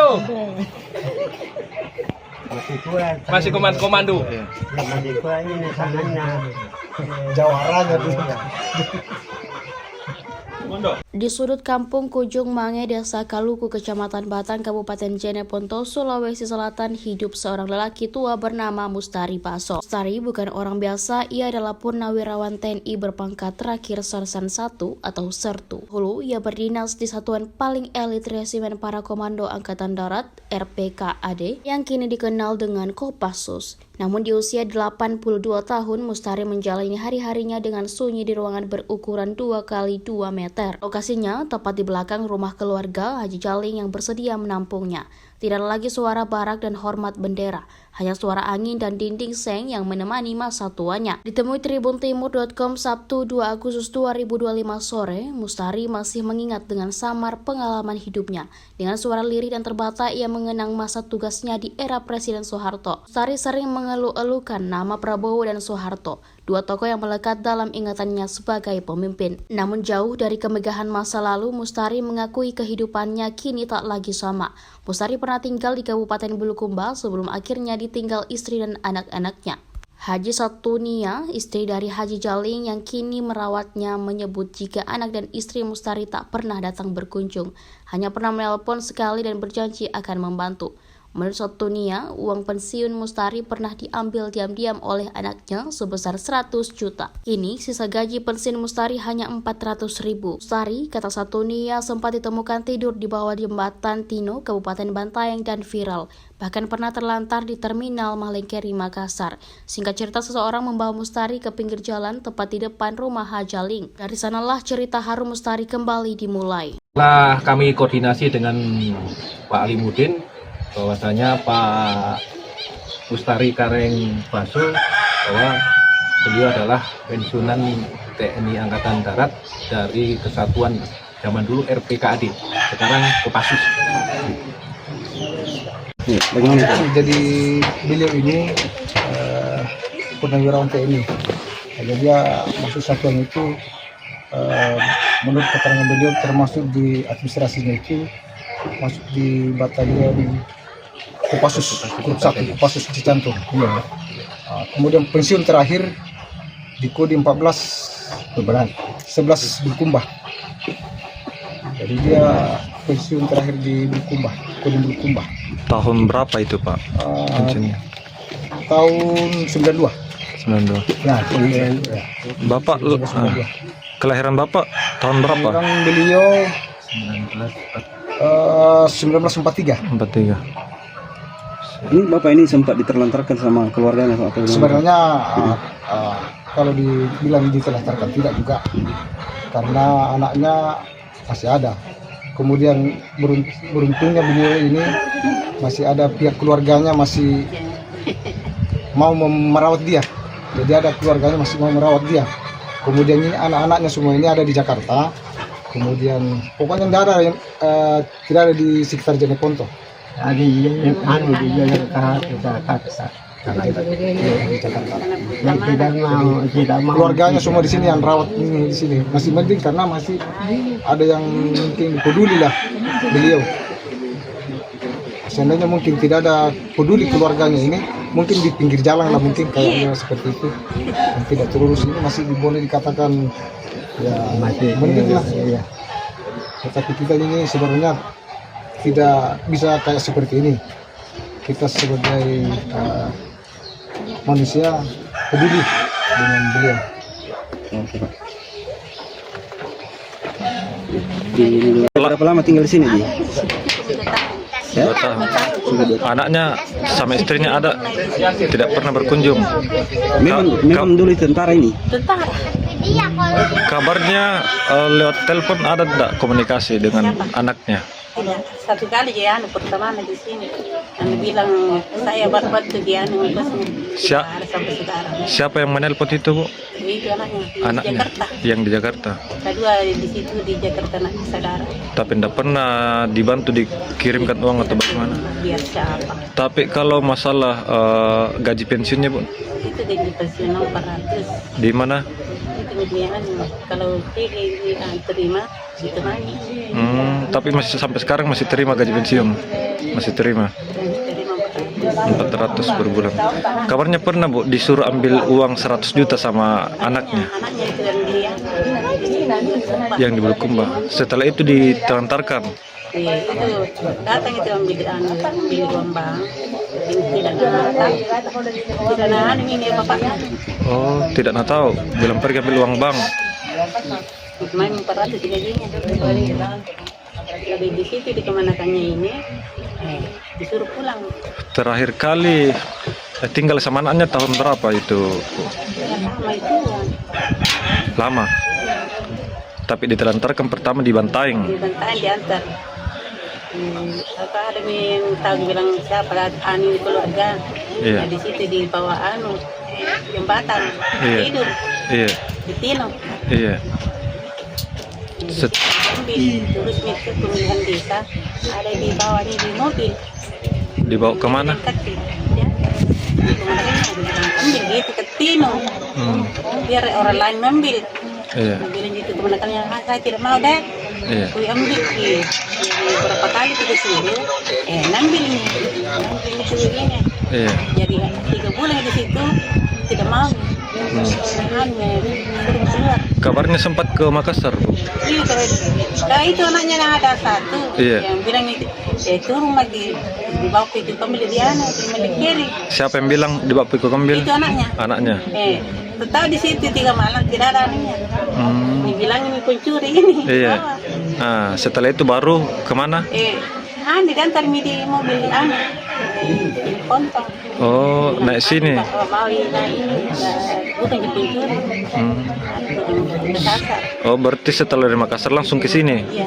komando. Masih kurang. Masih komando. Masih kurang ini tangannya. Jawaranya tuh. Di sudut kampung Kujung Mange, Desa Kaluku, Kecamatan Batang, Kabupaten Jeneponto, Sulawesi Selatan, hidup seorang lelaki tua bernama Mustari Paso. Mustari bukan orang biasa, ia adalah purnawirawan TNI berpangkat terakhir Sersan 1 atau Sertu. Dulu ia berdinas di satuan paling elit Resimen Para Komando Angkatan Darat (RPKAD) yang kini dikenal dengan Kopassus. Namun di usia 82 tahun, Mustari menjalani hari-harinya dengan sunyi di ruangan berukuran 2 x 2 meter. Lokasinya tepat di belakang rumah keluarga Haji Jaling yang bersedia menampungnya. Tidak ada lagi suara barak dan hormat bendera, hanya suara angin dan dinding seng yang menemani masa tuanya. Ditemui tribuntimur.com Sabtu 2 Agustus 2025 sore, Mustari masih mengingat dengan samar pengalaman hidupnya. Dengan suara lirih dan terbata, ia mengenang masa tugasnya di era Presiden Soeharto. Mustari sering mengeluh-elukan nama Prabowo dan Soeharto, dua tokoh yang melekat dalam ingatannya sebagai pemimpin. Namun jauh dari kemegahan masa lalu, Mustari mengakui kehidupannya kini tak lagi sama. Mustari pernah tinggal di Kabupaten Bulukumba sebelum akhirnya ditinggal istri dan anak-anaknya. Haji Satunia, istri dari Haji Jaling yang kini merawatnya, menyebut jika anak dan istri Mustari tak pernah datang berkunjung, hanya pernah menelpon sekali dan berjanji akan membantu. Menurut Satunia, uang pensiun Mustari pernah diambil diam-diam oleh anaknya sebesar 100 juta. Kini sisa gaji pensiun Mustari hanya 400.000. Mustari, kata Satunia, sempat ditemukan tidur di bawah jembatan Tino, Kabupaten Bantaeng dan viral. Bahkan pernah terlantar di terminal Malengkeri, Makassar. Singkat cerita, seseorang membawa Mustari ke pinggir jalan tepat di depan rumah Hajaling. Dari sanalah cerita harum Mustari kembali dimulai. Setelah kami koordinasi dengan Pak Alimuddin, bahwasanya Pak Mustari Kareng Baso bahwa beliau adalah pensiunan TNI Angkatan Darat dari kesatuan zaman dulu RPKAD, sekarang Kopassus. Bagaimana? Jadi beliau ini purnawirawan TNI. Jadi dia masuk satuan itu, menurut keterangan beliau termasuk di administrasinya itu masuk di batalion Kopassus, grup 1, Kopassus Cicantung. Iya. Kemudian pensiun terakhir di Kodim 11 Bulukumba. Jadi dia pensiun terakhir di Bulukumba, Kodim Bulukumba. Tahun berapa itu Pak? Pensiunnya? Tahun 92. 92. Nah, Bapak, kelahiran Bapak tahun berapa? kelahiran beliau 1943. 43. Ini Bapak ini sempat diterlantarkan sama keluarganya atau Sebenarnya kalau dibilang diterlantarkan tidak juga, karena anaknya masih ada. Kemudian beruntungnya beliau ini masih ada pihak keluarganya masih mau merawat dia. Jadi ada keluarganya masih mau merawat dia. Kemudian ini anak-anaknya semua ini ada di Jakarta. Kemudian pokoknya tidak ada di sekitar Jeneponto. Di Jakarta. Tidak mau. Keluarganya semua di sini yang rawat ini di sini. Masih mending karena masih ada yang mungkin peduli lah beliau. Seandainya mungkin tidak ada peduli keluarganya ini, mungkin di pinggir jalan lah mungkin kayaknya seperti itu. Yang tidak terurus ini masih boleh dikatakan ya Masih mending lah. iya. Tetapi kita ini sebenarnya tidak bisa kayak seperti ini. Kita sebagai manusia peduli dengan beliau. Berapa lama tinggal di sini, Ji? 2 tahun. Anaknya sama istrinya ada, tidak pernah berkunjung. Memang dulu tentara ini. Kabarnya lewat telepon ada tidak komunikasi dengan anaknya? Satu kali dia pertama di sini, bilang saya bantu dia sampai sekarang. Siapa yang menelpon itu Bu? Itu Anaknya di Jakarta. yang di Jakarta. Kedua di situ di Jakarta saudara. Tapi tidak pernah dibantu dikirimkan uang atau bagaimana? Biar siapa? Tapi kalau masalah gaji pensiunnya Bu, Itu gaji pensiun 400. di mana? Itu kemudian kalau terima ditemani. Tapi masih sampai sekarang masih terima gaji pensiun? Masih terima? Terima 400 per bulan. Kabarnya pernah Bu disuruh ambil uang 100 juta sama anaknya anaknya itu yang dia yang di Bulukumba. Setelah itu ditelantarkan. itu datang itu ambil uang bank, tidak nahan ini bapaknya. Oh, tidak nak tahu. Bilang pergi ambil uang bank. Main 400 gajinya. Lebih di situ dikemanakannya ini, disuruh pulang. Terakhir kali tinggal sama anaknya tahun berapa itu? Lama itu. Lama. Tapi ditelantarkan pertama di Bantaeng. Dibantai diantar. Apa ada yang tahu bilang siapa anu di keluarga. Iya. Di situ di bawah jembatan. Iya. Tidur Iya, di Tino. iya. Ambil terus itu pemilihan desa ada di bawah di mobil. Dibawa kemana? Kaki. Ya. Ambil gitu ke Tino. Biar orang lain ambil. Iya, Bilang gitu kemenakannya, saya tidak mau deh. iya. Kui ambil berapa kali kita suruh, ambil ini itu begini. Iya. Jadi 3 bulan di situ tidak mau. Suruh keluar. Kabarnya sempat ke Makassar, Bu. Iya, kalau itu anaknya ada satu Iya. yang bilang itu turun lagi dibawa ke itu pembeli dia pembeli kiri. Siapa yang bilang dibawa pikul ambil? Itu anaknya. Anaknya. Tahu di situ 3 malam tidak ada anaknya. Dibilang ini pencuri ini. Iya. Bawa. Nah, setelah itu baru kemana? Diantar di mobil di Pontong. Oh, naik sini. Mau naik ini, bukan di pencuri. Ke Sasar. Oh, berarti setelah dari Makassar langsung ke sini. Iya.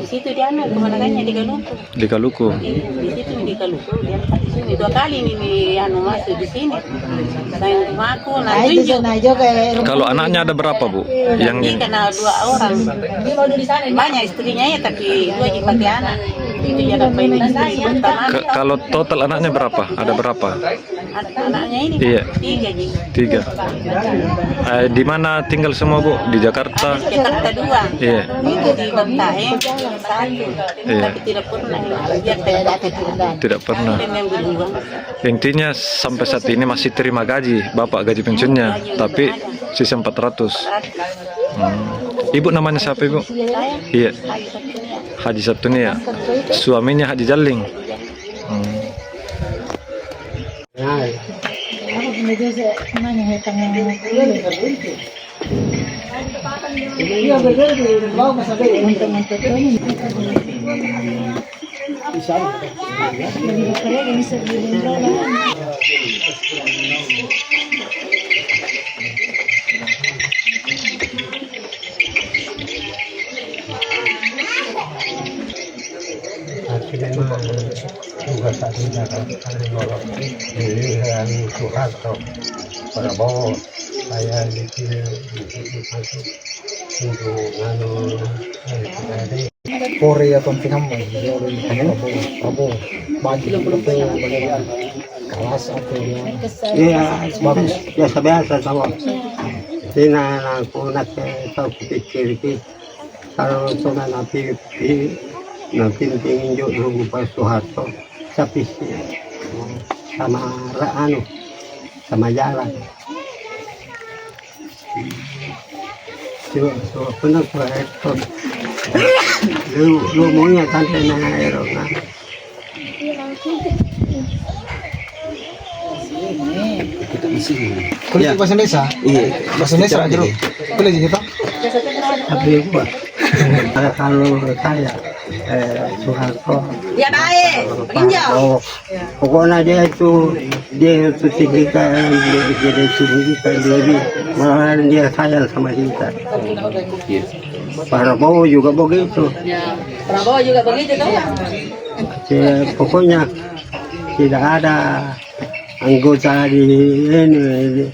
Di situ dia kemana-mana di Galuku. Di Kaluku. Di situ di Galuku dia di sini 2 kali ini masuk di sini. Saya rumahku tunjuk. Kalau anaknya ada berapa, Bu? Yang Ini karena 2 orang. Banyak istrinya ya tapi 2 jipati anak. Itu yang dapat istri pertama. kalau total anaknya berapa? Ada berapa? Anaknya ini Iya. 3 ji. 3. Di mana tinggal semua, Bu? Di Jakarta. Jakarta 2. Iya. Itu di Bantaeng 1. Iya. Tapi tidak pernah dia tidak Tidak pernah. yang uang. Intinya sampai saat ini masih terima gaji, Bapak gaji pensiunnya, tapi sisa 400. Ibu namanya siapa, Ibu? Saya Iya, lagi satunya. Haji Sabtunia. Suaminya Haji Jaling. Tugas tadi dalam pilihan Soeharto Prabowo saya dipilih untuk jadi Korea atau Pinambo, Prabowo, bagi bagian kelas atau iya bagus biasa sama sina aku nak tahu pikir kalau sudah nabi tingin juga Pak Soeharto tapi sama sama jalan so pernah proyek lu maunya tante na aerona kulit bahasa Indonesia. Iya, bahasa Indonesia bro. Kulit gitu. tapi gua kalau saya Soeharto Ya baik, pinjau. pokoknya dia itu tinggikan dia tinggikan diri malah dia sayang sama kita. Prabowo juga begitu. Prabowo juga begitu tuh. Pokoknya tidak ada anggota di ini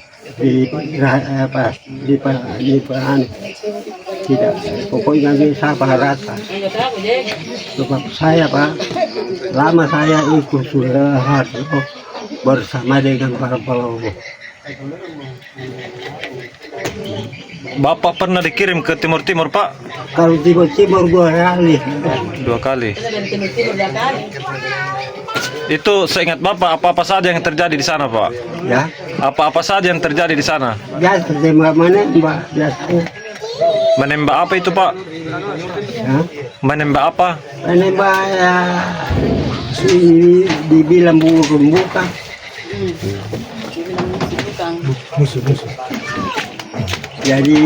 tidak pokoknya bisa rata sebab saya Pak lama saya ikut Soeharto bersama dengan para Prabowo Bapak pernah dikirim ke Timur-Timur, Pak? Kalau timur-timur gua kali. 2 kali. Itu seingat Bapak, apa-apa saja yang terjadi di sana, Pak? Ya, Apa-apa saja yang terjadi di sana? biasa tembak mana mbak biasa. Menembak apa itu, Pak? Ya, Menembak apa? menembak ya dibilang bukan. Musuh. Jadi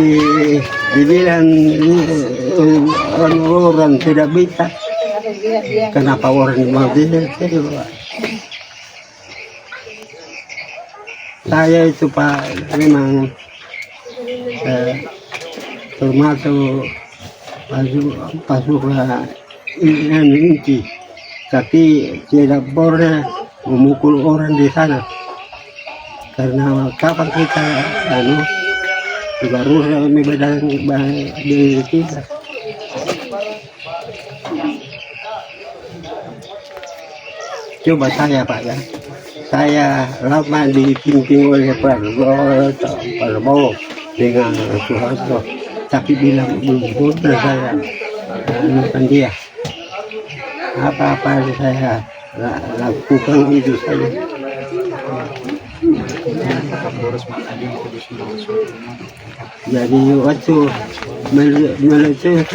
dibilang orang tidak bisa. Kenapa orang mau tidak? Saya itu Pak memang termasuk pasukan inti, tapi tidak pernah memukul orang di sana. Karena kapan kita baru medan diri kita. Coba saya Pak ya, saya lama dipimpin oleh Prabowo dengan Soeharto, tapi bilang belum saya bukan dia. Apa-apa saya lakukan itu saja. Jadi waktu menuju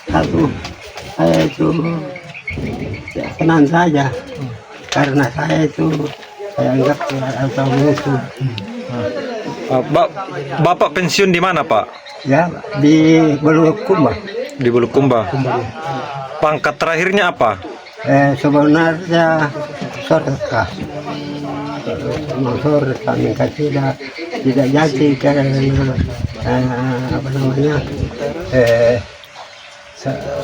satu saya itu senang saja karena saya itu saya anggap atau musuh. Bapak pensiun di mana, Pak? Ya di Bulukumba. Di Bulukumba. Pangkat terakhirnya apa? Sebenarnya sorka. Motor kami tidak jadi karena apa namanya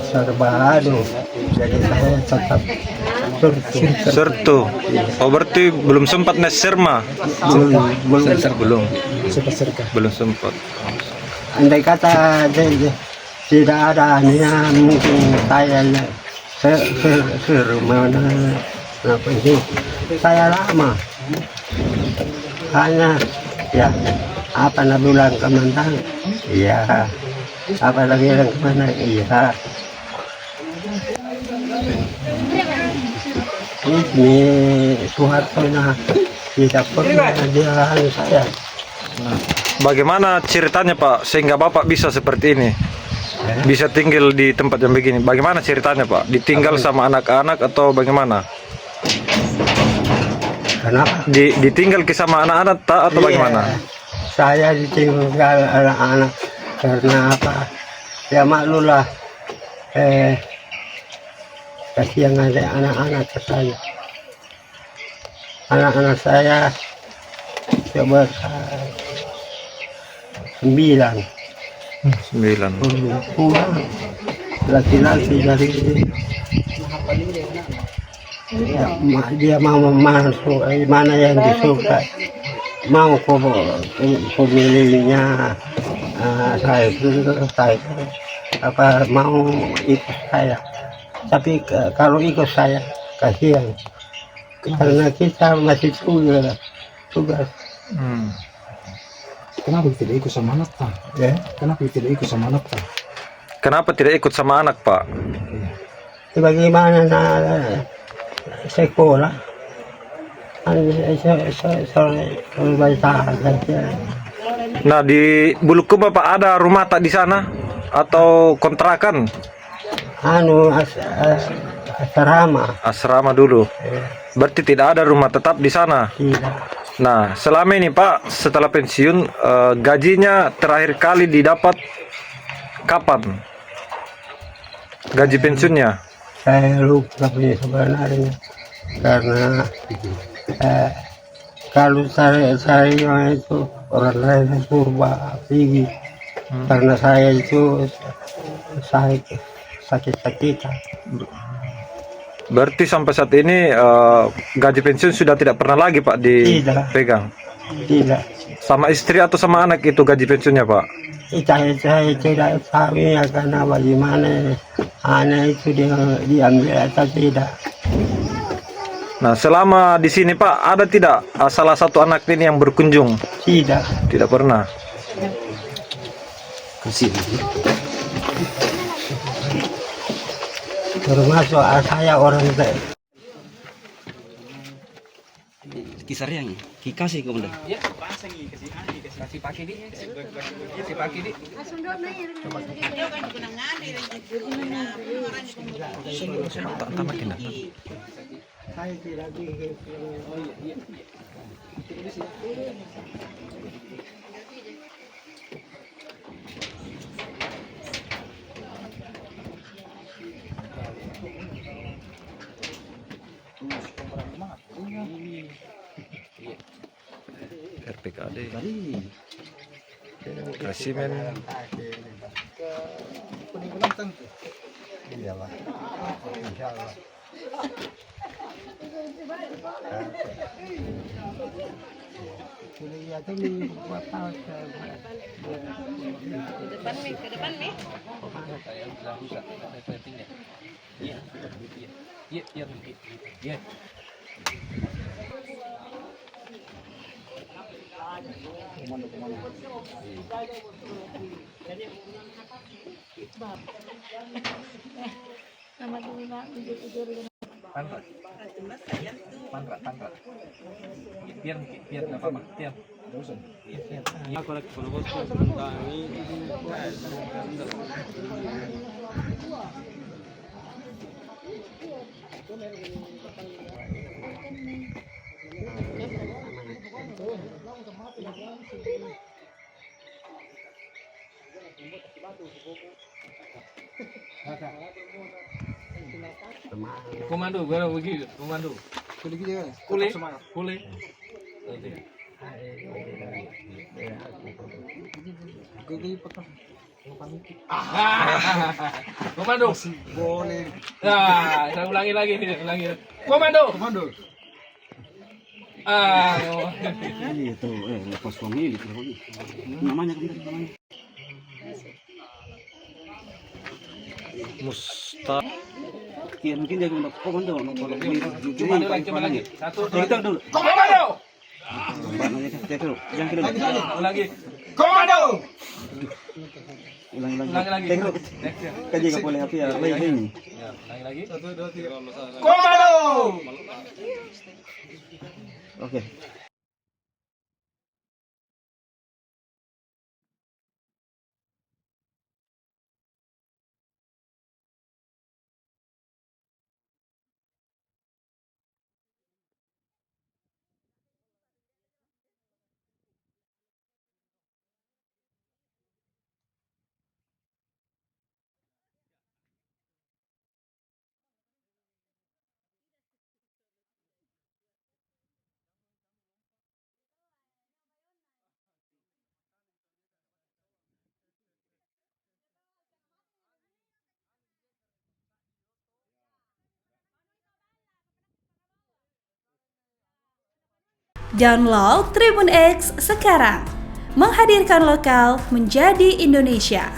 serba jadi saya tetap Sertu. Oh, berarti belum sempat neserma. Belum sempat. Andai kata tidak ada mungkin saya mana apa itu saya lama hanya ya apa nak bilang kemenang iya apa lagi bilang kemana iya ini Soeharto tidak pernah dia saya. Bagaimana ceritanya, Pak, sehingga Bapak bisa seperti ini? Bisa tinggal di tempat yang begini. Bagaimana ceritanya, Pak? Ditinggal sama anak-anak atau bagaimana? Kenapa? Ditinggal sama anak-anak atau bagaimana? Saya ditinggal anak-anak karena apa? Ya maklumlah. Kasihan ada anak-anak saya. Anak-anak saya coba 9. 9. Pulang laki-laki dari ya, dia mau masuk mana yang disuka mau pemilihnya saya apa mau ikut saya tapi kalau ikut saya kasihan karena kita masih tugas. Kenapa tidak ikut sama anak, Pak? Ya. Kenapa tidak ikut sama anak, Pak? Kenapa tidak ikut sama anak, Pak? Bagaimana sekolah? Nah, di Bulukumba, Pak, ada rumah tak di sana atau kontrakan? Asrama dulu. Berarti tidak ada rumah tetap di sana. Tidak. Nah, selama ini, Pak, setelah pensiun, gajinya terakhir kali didapat kapan? Gaji pensiunnya? Saya lupa sebenarnya karena kalau saya itu orang lain purba tinggi karena saya itu sakit-sakitan. Berarti sampai saat ini gaji pensiun sudah tidak pernah lagi, Pak, dipegang? Tidak. Sama istri atau sama anak itu gaji pensiunnya, Pak? Saya tidak tahu ya karena bagaimana anak itu diambil atau tidak. Nah, selama di sini, Pak, ada tidak salah satu anak ini yang berkunjung? Tidak. Tidak pernah. Kasih. Termasuk saya orang teh. Kisar yang kasih komandan. Kasih pakai di. Kasih pakai di. Tamakin. Saya tidak bikin. RPKD. Tadi Kasih men. Iya Pak. Insya Allah. Kuliah itu di kota. Ke depan nih. Iya. Pantra. Biar nggak apa-apa. Biar. Komando, baru begitu. Komando. Kule. Komando. Boleh. Nah, saya ulangi lagi. Komando. itu lepas wangi namanya komandan namanya. Mustaq. Iya mungkin dia untuk komando. Coba lagi. Satu, dua, Kita dulu. Komando. Nanya kita dulu. Yang kedua. Lagi. Komando. Ulangi Lagi. Tengok. Kan juga boleh apa ya? Lain. Ya, lagi. Satu, dua, tiga. Komando. Oke. Download Tribun X sekarang, menghadirkan lokal menjadi Indonesia.